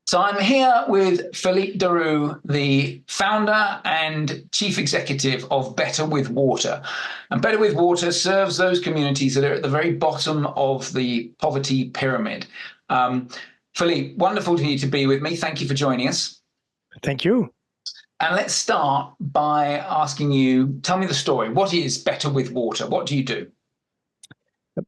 So I'm here with Philippe de Roux, the founder and chief executive of Better with Water. And Better with Water serves those communities that are at the very bottom of the poverty pyramid. Philippe, wonderful to you to be with me. Thank you for joining us. Thank you. And let's start by asking you, tell me the story. What is Better with Water? What do you do?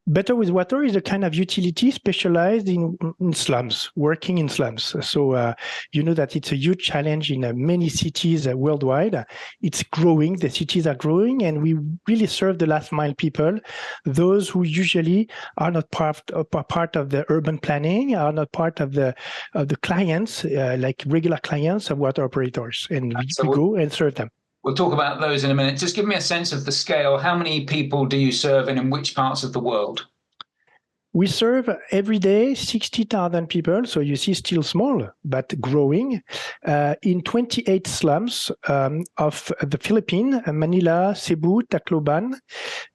Better with Water is a kind of utility specialized in slums, working in slums. So you know that it's a huge challenge in many cities worldwide. It's growing, the cities are growing, and we really serve the last mile people, those who usually are not part of the urban planning, are not part of the clients, like regular clients of water operators. And we go and serve them. We'll talk about those in a minute. Just give me a sense of the scale. How many people do you serve and in which parts of the world? We serve every day 60,000 people. So you see, still small, but growing, in 28 slums of the Philippines, Manila, Cebu, Tacloban,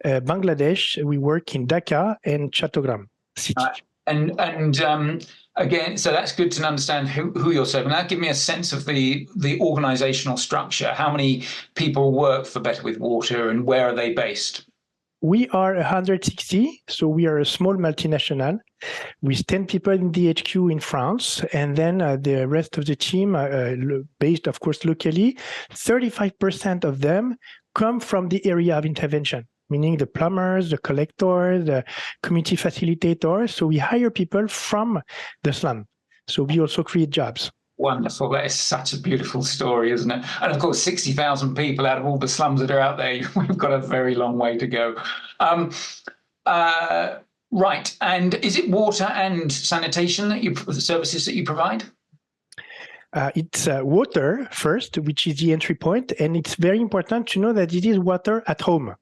Bangladesh. We work in Dhaka and Chattogram city. Again, so that's good to understand who you're serving. Now, give me a sense of the organizational structure. How many people work for Better with Water and where are they based? We are 160, so we are a small multinational with 10 people in the HQ in France, and then the rest of the team based, of course, locally. 35% of them come from the area of intervention, meaning the plumbers, the collectors, the community facilitators. So we hire people from the slum. So we also create jobs. Wonderful. That is such a beautiful story, isn't it? And of course, 60,000 people out of all the slums that are out there, we've got a very long way to go. Right. And is it water and sanitation the services that you provide? It's water first, which is the entry point. And it's very important to know that it is water at home.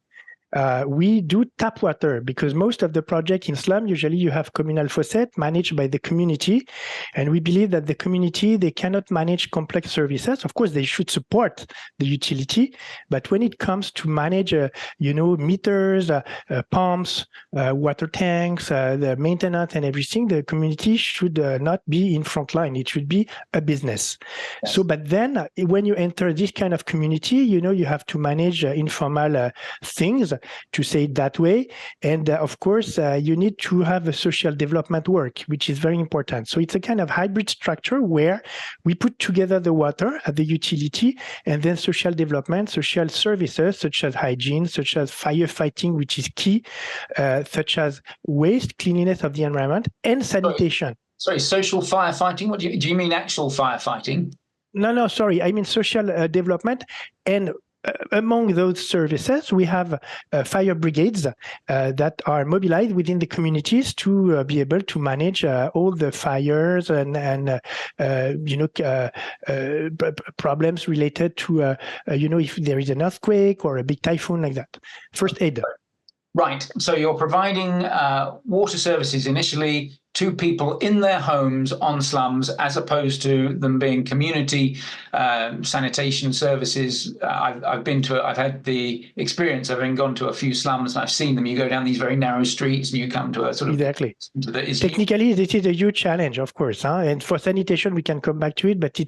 We do tap water because most of the project in slum, usually you have communal faucet managed by the community. And we believe that the community, they cannot manage complex services. Of course, they should support the utility. But when it comes to manage, meters, pumps, water tanks, the maintenance and everything, the community should not be in front line. It should be a business. Yes. So, but then when you enter this kind of community, you have to manage informal things, to say it that way. And of course, you need to have a social development work, which is very important. So it's a kind of hybrid structure where we put together the water at the utility and then social development, social services, such as hygiene, such as firefighting, which is key, such as waste, cleanliness of the environment, and sanitation. Sorry, social firefighting? What do you mean actual firefighting? No, sorry. I mean social development. And among those services, we have fire brigades that are mobilized within the communities to be able to manage all the fires and problems related to, if there is an earthquake or a big typhoon like that. First aid. Right. So you're providing water services initially to people in their homes on slums, as opposed to them being community sanitation services. I've had the experience of having gone to a few slums and I've seen them. You go down these very narrow streets and you come to a sort of... Exactly. Technically, this is a huge challenge, of course. And for sanitation, we can come back to it, but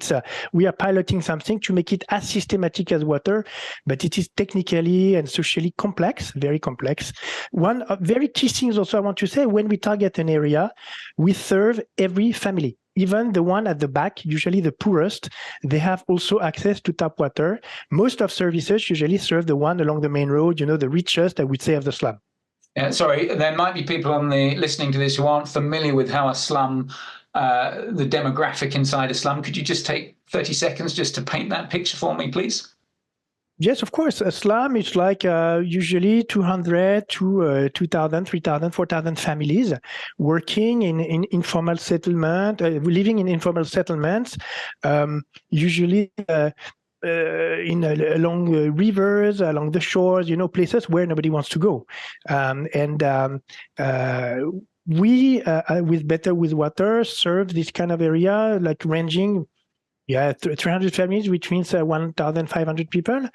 we are piloting something to make it as systematic as water, but it is technically and socially complex, very complex. One of very key things also I want to say, when we target an area, we serve every family, even the one at the back, usually the poorest. They have also access to tap water. Most of services usually serve the one along the main road, the richest, I would say, of the slum. Yeah, sorry, there might be people listening to this who aren't familiar with how a slum, the demographic inside a slum. Could you just take 30 seconds just to paint that picture for me, please? Yes, of course. A slum is like usually 200 to 2,000, 3,000, 4,000 families working in informal settlement, living in informal settlements, usually along rivers, along the shores, places where nobody wants to go. We, with Better with Water, serve this kind of area, like ranging 300 families, which means 1,500 people,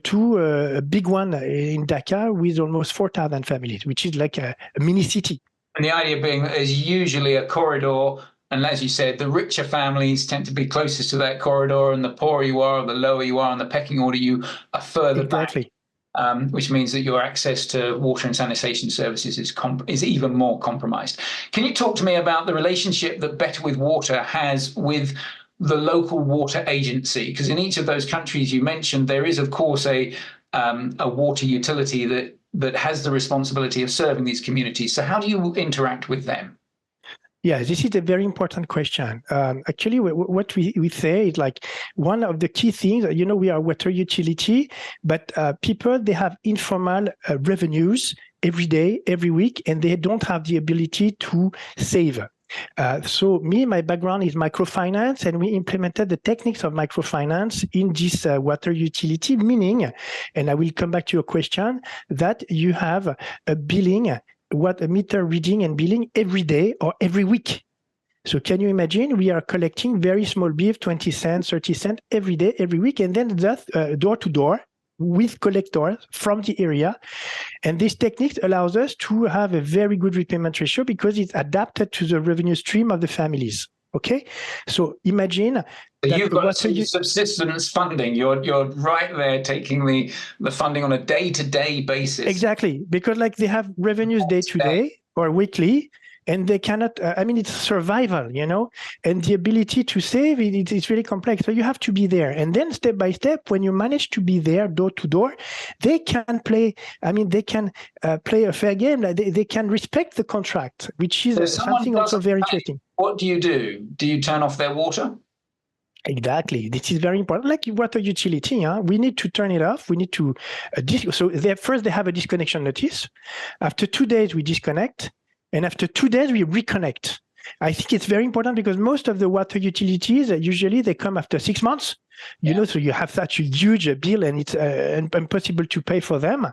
to a big one in Dhaka with almost 4,000 families, which is like a mini city. And the idea being that there's usually a corridor And as you said, the richer families tend to be closest to that corridor, and the poorer you are, the lower you are on the pecking order, you are further back. Which means that your access to water and sanitation services is even more compromised. Can you talk to me about the relationship that Better with Water has with the local water agency? Because in each of those countries you mentioned, there is, of course, a water utility that has the responsibility of serving these communities. So how do you interact with them? Yeah, this is a very important question. Actually, what we say is like one of the key things, we are a water utility, but people, they have informal revenues every day, every week, and they don't have the ability to save. So my background is microfinance, and we implemented the techniques of microfinance in this water utility, meaning, and I will come back to your question, that you have a billing, a meter reading and billing every day or every week. So can you imagine, we are collecting very small bills, 20 cents, 30 cents every day, every week, and then that door to door with collectors from the area. And this technique allows us to have a very good repayment ratio because it's adapted to the revenue stream of the families. Okay, so imagine that you've got subsistence funding. You're right there taking the funding on a day-to-day basis. Exactly, because like they have revenues day-to-day or weekly, and they cannot. It's survival, and the ability to save it's really complex. So you have to be there, and then step by step, when you manage to be there door to door, they can play. They can play a fair game. They can respect the contract, which is something also very interesting. What do? Do you turn off their water? Exactly. This is very important. Like water utility, we need to turn it off. We need to first they have a disconnection notice. After 2 days, we disconnect. And after 2 days, we reconnect. I think it's very important because most of the water utilities, usually they come after 6 months. So you have such a huge bill and it's impossible to pay for them.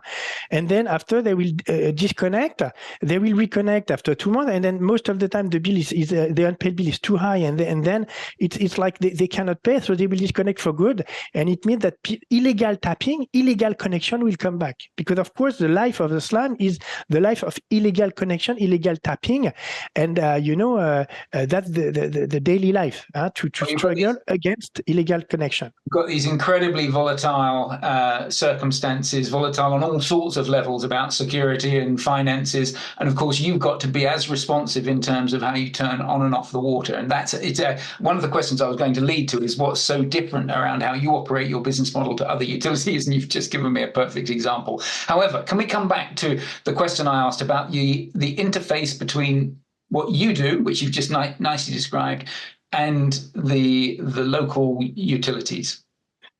And then after they will disconnect, they will reconnect after 2 months. And then most of the time the bill is the unpaid bill is too high. And then it's like they cannot pay. So they will disconnect for good. And it means that illegal tapping, illegal connection will come back. Because of course, the life of the slum is the life of illegal connection, illegal tapping. And, that's the daily life to struggle against illegal connection. We've got these incredibly volatile circumstances, volatile on all sorts of levels about security and finances. And of course, you've got to be as responsive in terms of how you turn on and off the water. And one of the questions I was going to lead to is what's so different around how you operate your business model to other utilities. And you've just given me a perfect example. However, can we come back to the question I asked about the interface between what you do, which you've just nicely described, and the local utilities?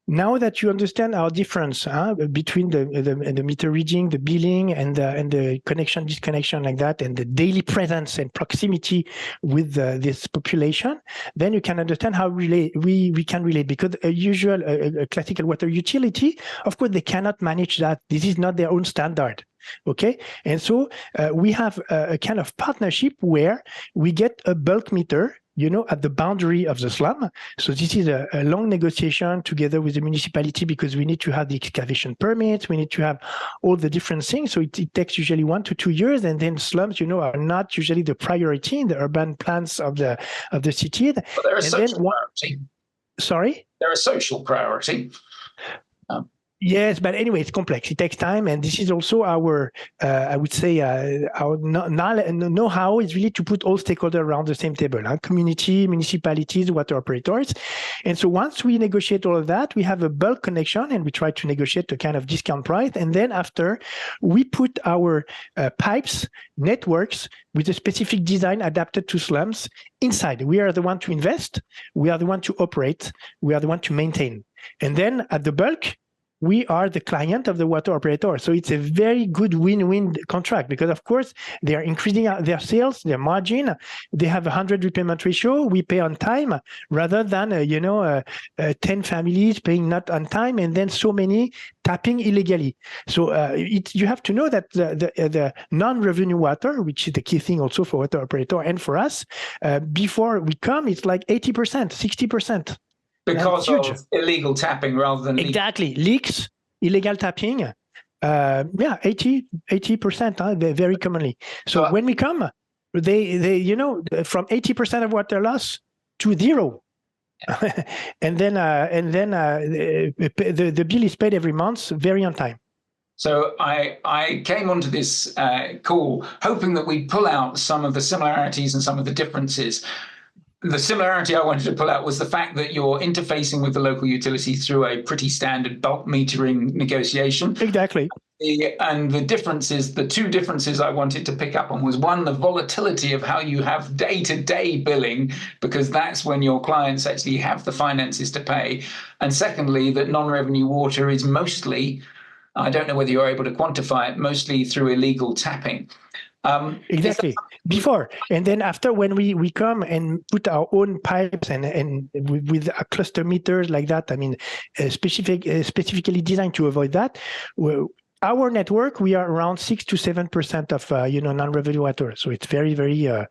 Now that you understand our difference between the meter reading, the billing, and the connection, disconnection like that, and the daily presence and proximity with this population, then you can understand how we can relate. Because a classical water utility, of course, they cannot manage that. This is not their own standard. Okay, and so we have a kind of partnership where we get a bulk meter, at the boundary of the slum. So this is a long negotiation together with the municipality because we need to have the excavation permits, we need to have all the different things. So it takes usually 1 to 2 years, and then slums, are not usually the priority in the urban plans of the city. But they're a social priority. Sorry? They're a social priority. Yes, but anyway, it's complex. It takes time, and this is also our, I would say, our know-how is really to put all stakeholders around the same table: community, municipalities, water operators. And so once we negotiate all of that, we have a bulk connection, and we try to negotiate a kind of discount price. And then after, we put our pipes, networks with a specific design adapted to slums inside. We are the one to invest, we are the one to operate, we are the one to maintain. And then at the bulk, we are the client of the water operator. So it's a very good win-win contract because, of course, they are increasing their sales, their margin. They have 100 repayment ratio. We pay on time rather than, 10 families paying not on time and then so many tapping illegally. So you have to know that the non-revenue water, which is the key thing also for water operator and for us, before we come, it's like 80%, 60%. Because of illegal tapping rather than exactly leaks, illegal tapping. 80%, very commonly. So when we come, They from 80% of water loss to zero. and then the bill is paid every month, very on time. So I came onto this call hoping that we'd pull out some of the similarities and some of the differences. The similarity I wanted to pull out was the fact that you're interfacing with the local utility through a pretty standard bulk metering negotiation. Exactly. And the differences, the two differences I wanted to pick up on was one, the volatility of how you have day-to-day billing, because that's when your clients actually have the finances to pay. And secondly, that non-revenue water is mostly, I don't know whether you're able to quantify it, mostly through illegal tapping. Exactly. Before and then after, when we come and put our own pipes and with cluster meters like that, I mean, specifically designed to avoid that. Our network, we are around 6 to 7% of non-revenue water, so it's very very good,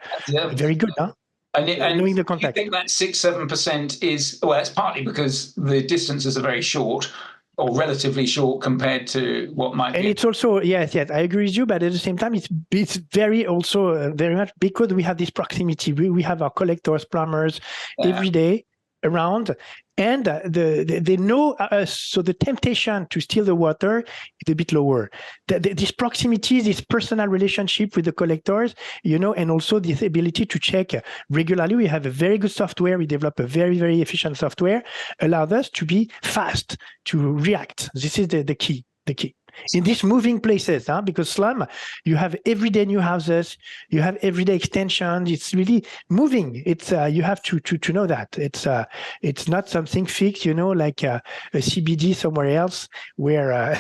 huh? And knowing the context. You think that 6-7% is, well, it's partly because the distances are very short, or relatively short compared to what might be. And it's also, yes, I agree with you, but at the same time, it's very also very much because we have this proximity. We have our collectors, plumbers every day around, and they know us, so the temptation to steal the water is a bit lower. This proximity, this personal relationship with the collectors, and also this ability to check regularly. We have a very good software. We develop a very efficient software, allows us to be fast, to react. This is the key. In these moving places, because slum, you have everyday new houses, you have everyday extensions. It's really moving. It's you have to know that it's not something fixed, like a CBD somewhere else where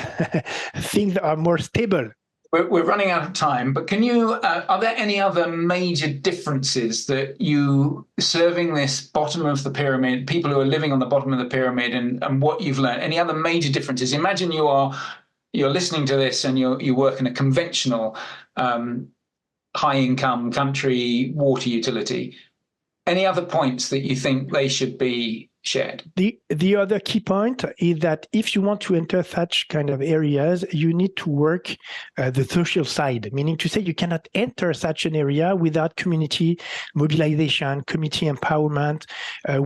things are more stable. We're running out of time, but can you? Are there any other major differences that you serving this bottom of the pyramid, people who are living on the bottom of the pyramid, and what you've learned? Any other major differences? Imagine you're listening to this and you work in a conventional high-income country water utility. Any other points that you think they should be shared? The other key point is that if you want to enter such kind of areas, you need to work the social side, meaning to say you cannot enter such an area without community mobilization, community empowerment,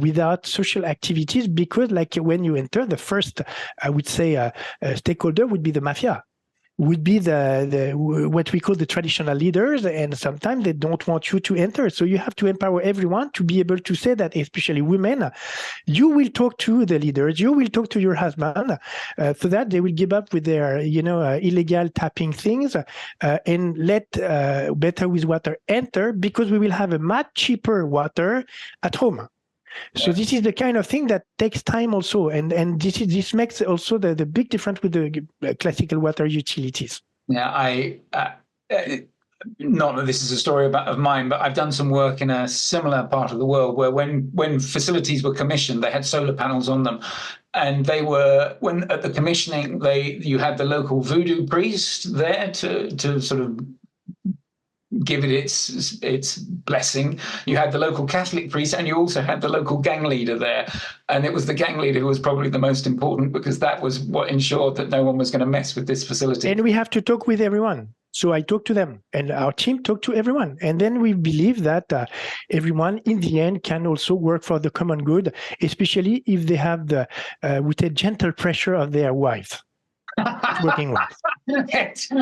without social activities, because like when you enter, the first, I would say, stakeholder would be the mafia. Would be the what we call the traditional leaders, and sometimes they don't want you to enter. So you have to empower everyone to be able to say that, especially women, you will talk to the leaders, you will talk to your husband, so that they will give up with their illegal tapping things, and let Better with Water enter, because we will have a much cheaper water at home. So this is the kind of thing that takes time also, and this makes also the big difference with the classical water utilities. Yeah, not that this is a story of mine, but I've done some work in a similar part of the world where when facilities were commissioned, they had solar panels on them, and they were, when at the commissioning, you had the local voodoo priest there to sort of give it its blessing. You had the local Catholic priest, and you also had the local gang leader there. And it was the gang leader who was probably the most important, because that was what ensured that no one was going to mess with this facility. And we have to talk with everyone. So I talk to them, and our team talk to everyone. And then we believe that everyone in the end can also work for the common good, especially if they have the with a gentle pressure of their wife working with.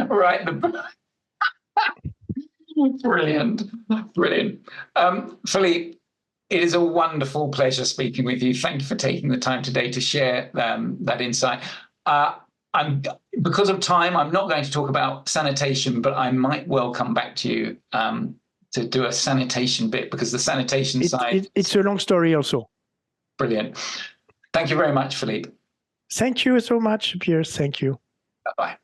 Right. Brilliant. Philippe, it is a wonderful pleasure speaking with you. Thank you for taking the time today to share that insight. Because of time, I'm not going to talk about sanitation, but I might well come back to you to do a sanitation bit, because the sanitation side... It's a long story also. Brilliant. Thank you very much, Philippe. Thank you so much, Piers. Thank you. Bye-bye.